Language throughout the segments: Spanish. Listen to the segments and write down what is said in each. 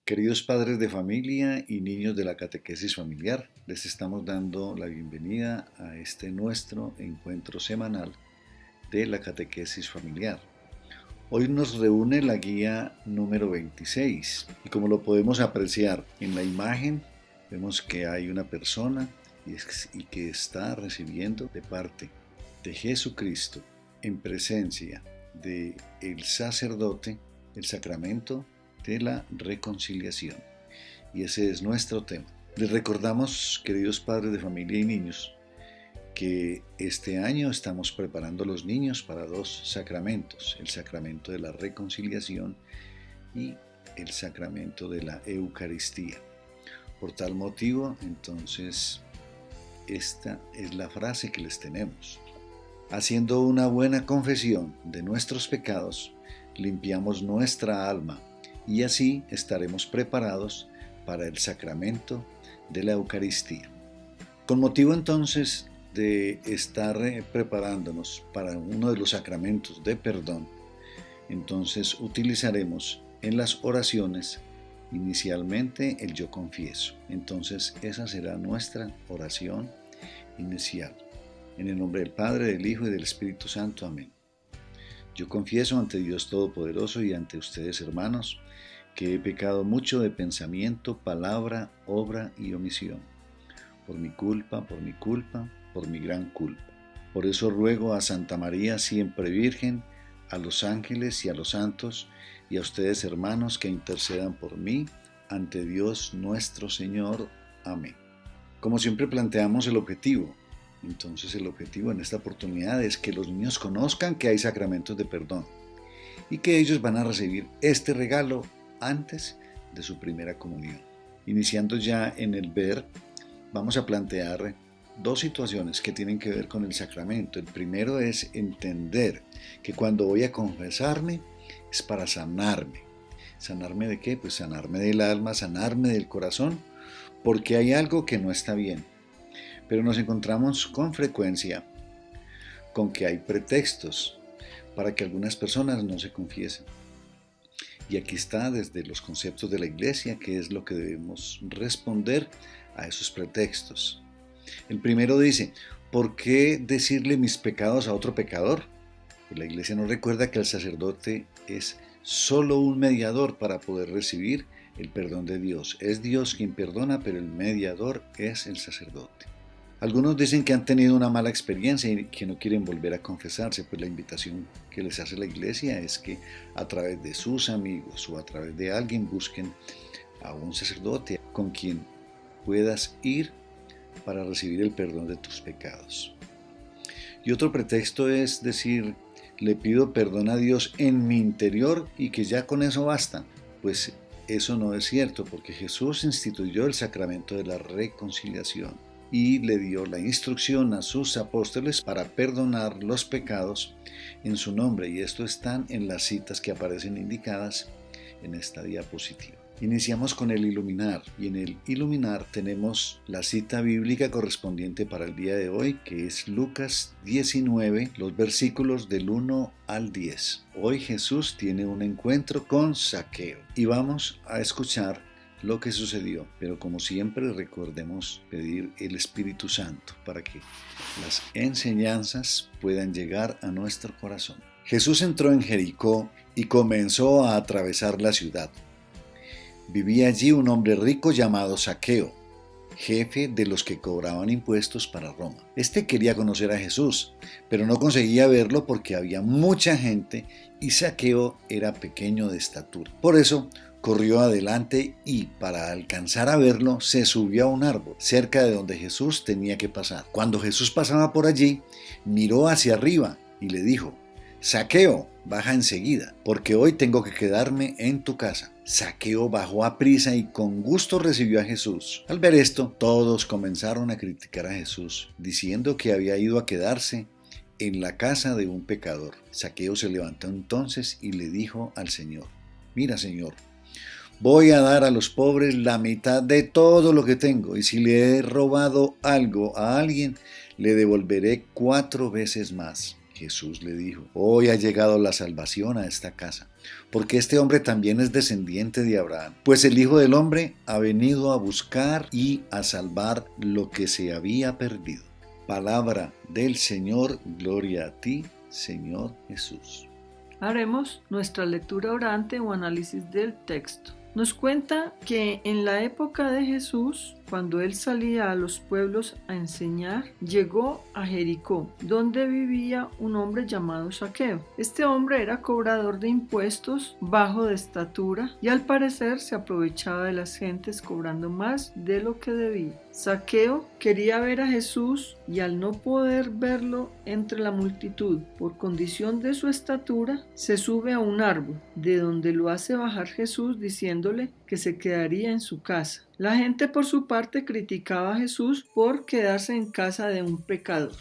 Queridos padres de familia y niños de la catequesis familiar, les estamos dando la bienvenida a este nuestro encuentro semanal de la catequesis familiar. Hoy nos reúne la guía número 26 y como lo podemos apreciar en la imagen, vemos que hay una persona y que está recibiendo de parte de Jesucristo en presencia del sacerdote el sacramento de la reconciliación. Y ese es nuestro tema. Les recordamos, queridos padres de familia y niños, que este año estamos preparando a los niños para dos sacramentos, el sacramento de la reconciliación y el sacramento de la Eucaristía. Por tal motivo, entonces, esta es la frase que les tenemos. Haciendo una buena confesión de nuestros pecados, limpiamos nuestra alma y así estaremos preparados para el sacramento de la Eucaristía. Con motivo entonces de estar preparándonos para uno de los sacramentos de perdón, entonces utilizaremos en las oraciones inicialmente el yo confieso. Entonces esa será nuestra oración inicial. En el nombre del Padre, del Hijo y del Espíritu Santo. Amén. Yo confieso ante Dios Todopoderoso y ante ustedes, hermanos, que he pecado mucho de pensamiento, palabra, obra y omisión. Por mi culpa, por mi gran culpa. Por eso ruego a Santa María, siempre Virgen, a los ángeles y a los santos, y a ustedes, hermanos, que intercedan por mí ante Dios nuestro Señor. Amén. Como siempre planteamos el objetivo. Entonces el objetivo en esta oportunidad es que los niños conozcan que hay sacramentos de perdón y que ellos van a recibir este regalo antes de su primera comunión. Iniciando ya en el ver, vamos a plantear dos situaciones que tienen que ver con el sacramento. El primero es entender que cuando voy a confesarme es para sanarme. ¿Sanarme de qué? Pues sanarme del alma, sanarme del corazón, porque hay algo que no está bien. Pero nos encontramos con frecuencia con que hay pretextos para que algunas personas no se confiesen. Y aquí está desde los conceptos de la Iglesia, que es lo que debemos responder a esos pretextos. El primero dice, ¿por qué decirle mis pecados a otro pecador? Pues la Iglesia nos recuerda que el sacerdote es solo un mediador para poder recibir el perdón de Dios. Es Dios quien perdona, pero el mediador es el sacerdote. Algunos dicen que han tenido una mala experiencia y que no quieren volver a confesarse, pues la invitación que les hace la Iglesia es que a través de sus amigos o a través de alguien busquen a un sacerdote con quien puedas ir para recibir el perdón de tus pecados. Y otro pretexto es decir, le pido perdón a Dios en mi interior y que ya con eso basta. Pues eso no es cierto, porque Jesús instituyó el sacramento de la reconciliación y le dio la instrucción a sus apóstoles para perdonar los pecados en su nombre, y esto están en las citas que aparecen indicadas en esta diapositiva. Iniciamos con el iluminar, y en el iluminar tenemos la cita bíblica correspondiente para el día de hoy, que es Lucas 19, los versículos del 1 al 10. Hoy Jesús tiene un encuentro con Zaqueo y vamos a escuchar lo que sucedió, pero como siempre recordemos pedir el Espíritu Santo para que las enseñanzas puedan llegar a nuestro corazón. Jesús entró en Jericó y comenzó a atravesar la ciudad. Vivía allí un hombre rico llamado Zaqueo, jefe de los que cobraban impuestos para Roma. Este quería conocer a Jesús, pero no conseguía verlo porque había mucha gente y Zaqueo era pequeño de estatura. Por eso corrió adelante y, para alcanzar a verlo, se subió a un árbol cerca de donde Jesús tenía que pasar. Cuando Jesús pasaba por allí, miró hacia arriba y le dijo, Zaqueo, baja enseguida, porque hoy tengo que quedarme en tu casa. Zaqueo bajó aprisa y con gusto recibió a Jesús. Al ver esto, todos comenzaron a criticar a Jesús, diciendo que había ido a quedarse en la casa de un pecador. Zaqueo se levantó entonces y le dijo al Señor, mira, Señor, voy a dar a los pobres la mitad de todo lo que tengo, y si le he robado algo a alguien, le devolveré 4 veces más. Jesús le dijo: hoy ha llegado la salvación a esta casa, porque este hombre también es descendiente de Abraham, pues el Hijo del Hombre ha venido a buscar y a salvar lo que se había perdido. Palabra del Señor, gloria a ti, Señor Jesús. Haremos nuestra lectura orante o análisis del texto. Nos cuenta que en la época de Jesús, cuando él salía a los pueblos a enseñar, llegó a Jericó, donde vivía un hombre llamado Zaqueo. Este hombre era cobrador de impuestos, bajo de estatura, y al parecer se aprovechaba de las gentes cobrando más de lo que debía. Zaqueo quería ver a Jesús y al no poder verlo entre la multitud por condición de su estatura, se sube a un árbol, de donde lo hace bajar Jesús diciéndole que se quedaría en su casa. La gente por su parte criticaba a Jesús por quedarse en casa de un pecador.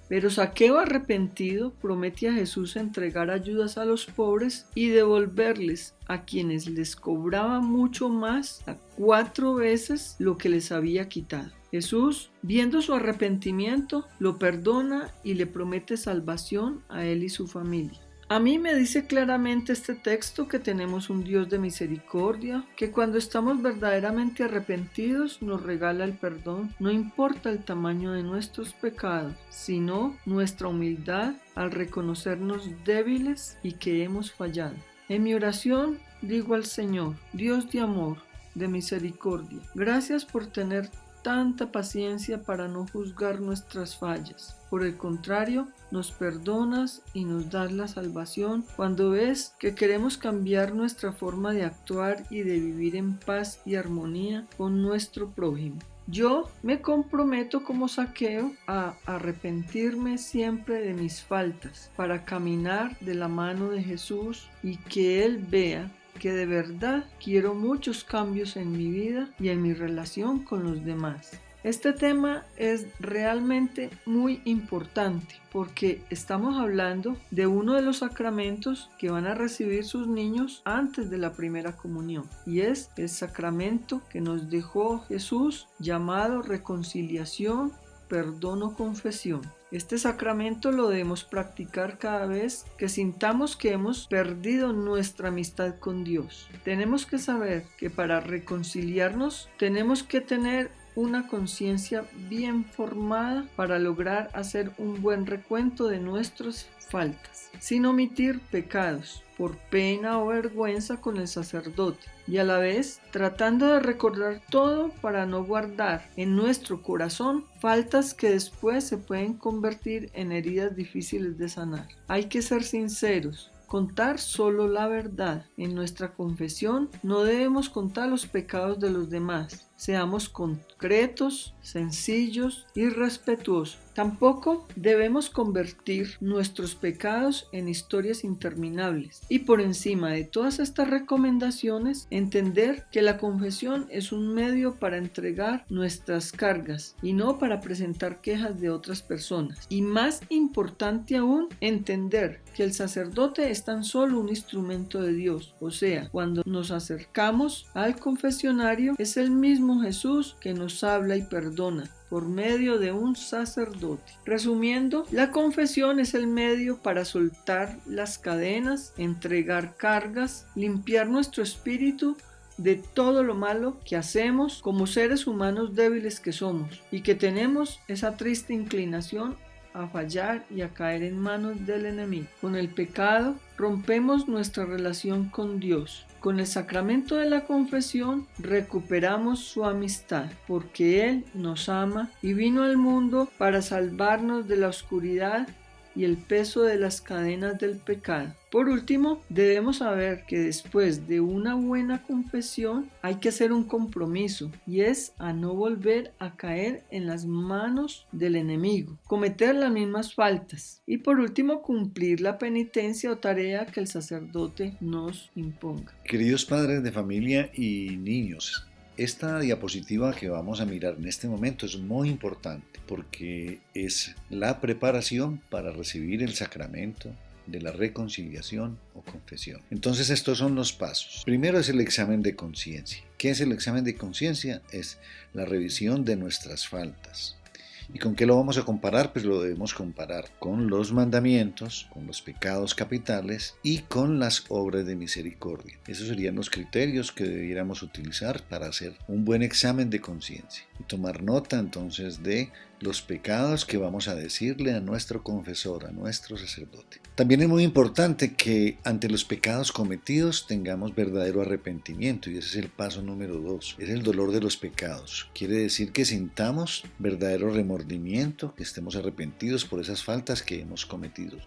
Pero Zaqueo, arrepentido, promete a Jesús entregar ayudas a los pobres y devolverles a quienes les cobraba mucho más, a 4 veces lo que les había quitado. Jesús, viendo su arrepentimiento, lo perdona y le promete salvación a él y su familia. A mí me dice claramente este texto que tenemos un Dios de misericordia, que cuando estamos verdaderamente arrepentidos nos regala el perdón, no importa el tamaño de nuestros pecados, sino nuestra humildad al reconocernos débiles y que hemos fallado. En mi oración digo al Señor: Dios de amor, de misericordia, gracias por tener tanta paciencia para no juzgar nuestras fallas. Por el contrario, nos perdonas y nos das la salvación cuando ves que queremos cambiar nuestra forma de actuar y de vivir en paz y armonía con nuestro prójimo. Yo me comprometo como Zaqueo a arrepentirme siempre de mis faltas para caminar de la mano de Jesús y que Él vea que de verdad quiero muchos cambios en mi vida y en mi relación con los demás. Este tema es realmente muy importante porque estamos hablando de uno de los sacramentos que van a recibir sus niños antes de la primera comunión, y es el sacramento que nos dejó Jesús, llamado reconciliación, perdón o confesión. Este sacramento lo debemos practicar cada vez que sintamos que hemos perdido nuestra amistad con Dios. Tenemos que saber que para reconciliarnos tenemos que tener una conciencia bien formada para lograr hacer un buen recuento de nuestras faltas, sin omitir pecados, por pena o vergüenza con el sacerdote, y a la vez tratando de recordar todo para no guardar en nuestro corazón faltas que después se pueden convertir en heridas difíciles de sanar. Hay que ser sinceros, contar solo la verdad. En nuestra confesión no debemos contar los pecados de los demás. Seamos concretos, sencillos y respetuosos. Tampoco debemos convertir nuestros pecados en historias interminables. Y por encima de todas estas recomendaciones, entender que la confesión es un medio para entregar nuestras cargas y no para presentar quejas de otras personas. Y más importante aún, entender que el sacerdote es tan solo un instrumento de Dios. O sea, cuando nos acercamos al confesionario, es el mismo Jesús que nos habla y perdona por medio de un sacerdote. Resumiendo, la confesión es el medio para soltar las cadenas, entregar cargas, limpiar nuestro espíritu de todo lo malo que hacemos como seres humanos débiles que somos y que tenemos esa triste inclinación a fallar y a caer en manos del enemigo. Con el pecado rompemos nuestra relación con Dios. Con el sacramento de la confesión recuperamos su amistad, porque Él nos ama y vino al mundo para salvarnos de la oscuridad y el peso de las cadenas del pecado. Por último, debemos saber que después de una buena confesión hay que hacer un compromiso, y es a no volver a caer en las manos del enemigo, cometer las mismas faltas y por último cumplir la penitencia o tarea que el sacerdote nos imponga. Queridos padres de familia y niños, esta diapositiva que vamos a mirar en este momento es muy importante porque es la preparación para recibir el sacramento de la reconciliación o confesión. Entonces estos son los pasos. Primero es el examen de conciencia. ¿Qué es el examen de conciencia? Es la revisión de nuestras faltas. ¿Y con qué lo vamos a comparar? Pues lo debemos comparar con los mandamientos, con los pecados capitales y con las obras de misericordia. Esos serían los criterios que debiéramos utilizar para hacer un buen examen de conciencia y tomar nota entonces de los pecados que vamos a decirle a nuestro confesor, a nuestro sacerdote. También es muy importante que ante los pecados cometidos tengamos verdadero arrepentimiento, y ese es el paso número 2. Es el dolor de los pecados. Quiere decir que sintamos verdadero remordimiento, que estemos arrepentidos por esas faltas que hemos cometido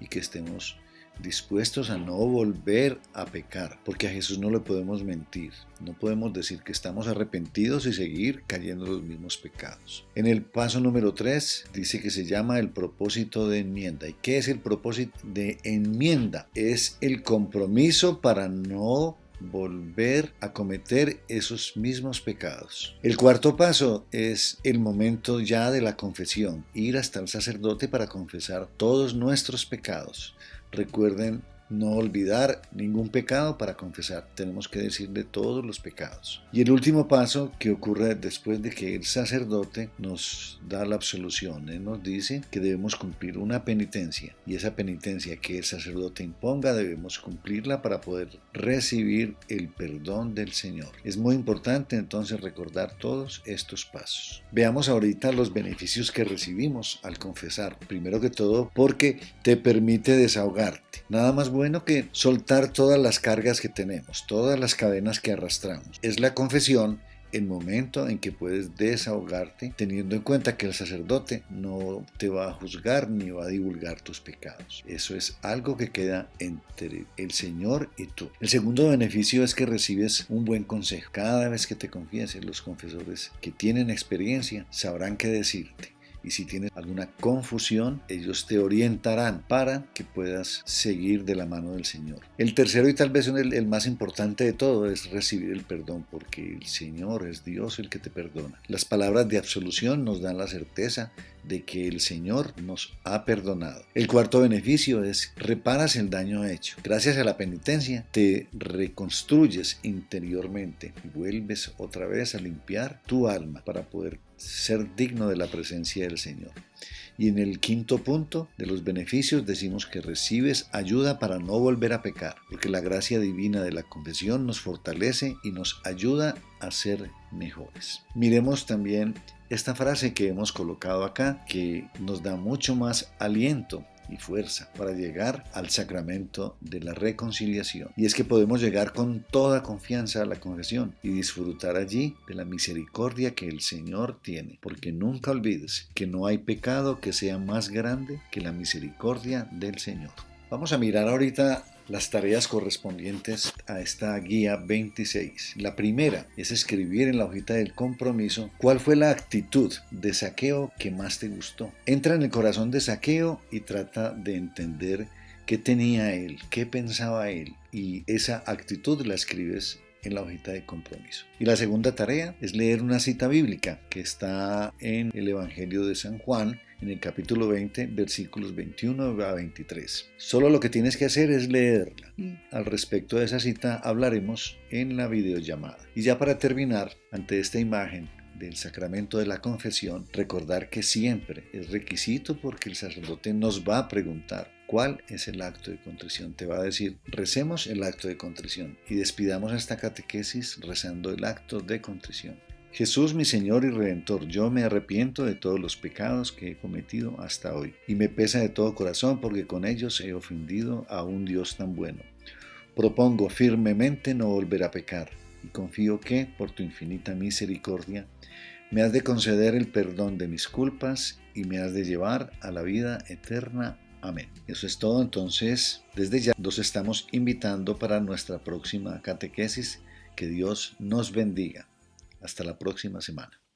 y que estemos dispuestos a no volver a pecar, porque a Jesús no le podemos mentir, no podemos decir que estamos arrepentidos y seguir cayendo en los mismos pecados. En el paso número 3 dice que se llama el propósito de enmienda. ¿Y qué es el propósito de enmienda? Es el compromiso para no volver a cometer esos mismos pecados. El cuarto paso es el momento ya de la confesión, ir hasta el sacerdote para confesar todos nuestros pecados. Recuerden no olvidar ningún pecado para confesar. Tenemos que decirle todos los pecados. Y el último paso que ocurre después de que el sacerdote nos da la absolución. Él nos dice que debemos cumplir una penitencia. Y esa penitencia que el sacerdote imponga debemos cumplirla para poder recibir el perdón del Señor. Es muy importante entonces recordar todos estos pasos. Veamos ahorita los beneficios que recibimos al confesar. Primero que todo, porque te permite desahogarte. Nada más bueno que soltar todas las cargas que tenemos, todas las cadenas que arrastramos. Es la confesión el momento en que puedes desahogarte, teniendo en cuenta que el sacerdote no te va a juzgar ni va a divulgar tus pecados. Eso es algo que queda entre el Señor y tú. El segundo beneficio es que recibes un buen consejo. Cada vez que te confieses, los confesores que tienen experiencia sabrán qué decirte. Y si tienes alguna confusión, ellos te orientarán para que puedas seguir de la mano del Señor. El tercero y tal vez el más importante de todo es recibir el perdón, porque el Señor es Dios el que te perdona. Las palabras de absolución nos dan la certeza de que el Señor nos ha perdonado. El cuarto beneficio es reparas el daño hecho. Gracias a la penitencia te reconstruyes interiormente y vuelves otra vez a limpiar tu alma para poder ser digno de la presencia del Señor. Y en el quinto punto de los beneficios decimos que recibes ayuda para no volver a pecar, porque la gracia divina de la confesión nos fortalece y nos ayuda a ser mejores. Miremos también esta frase que hemos colocado acá, que nos da mucho más aliento y fuerza para llegar al sacramento de la reconciliación. Y es que podemos llegar con toda confianza a la confesión y disfrutar allí de la misericordia que el Señor tiene, porque nunca olvides que no hay pecado que sea más grande que la misericordia del Señor. Vamos a mirar ahorita las tareas correspondientes a esta guía 26. La primera es escribir en la hojita del compromiso cuál fue la actitud de Zaqueo que más te gustó. Entra en el corazón de Zaqueo y trata de entender qué tenía él, qué pensaba él, y esa actitud la escribes en la hojita de compromiso. Y la segunda tarea es leer una cita bíblica que está en el Evangelio de San Juan, en el capítulo 20, versículos 21 a 23. Solo lo que tienes que hacer es leerla. Al respecto de esa cita hablaremos en la videollamada. Y ya para terminar, ante esta imagen del sacramento de la confesión, recordar que siempre es requisito, porque el sacerdote nos va a preguntar ¿cuál es el acto de contrición? Te va a decir, recemos el acto de contrición y despidamos esta catequesis rezando el acto de contrición. Jesús, mi Señor y Redentor, yo me arrepiento de todos los pecados que he cometido hasta hoy y me pesa de todo corazón porque con ellos he ofendido a un Dios tan bueno. Propongo firmemente no volver a pecar y confío que, por tu infinita misericordia, me has de conceder el perdón de mis culpas y me has de llevar a la vida eterna. Amén. Eso es todo. Entonces, desde ya los estamos invitando para nuestra próxima catequesis. Que Dios nos bendiga. Hasta la próxima semana.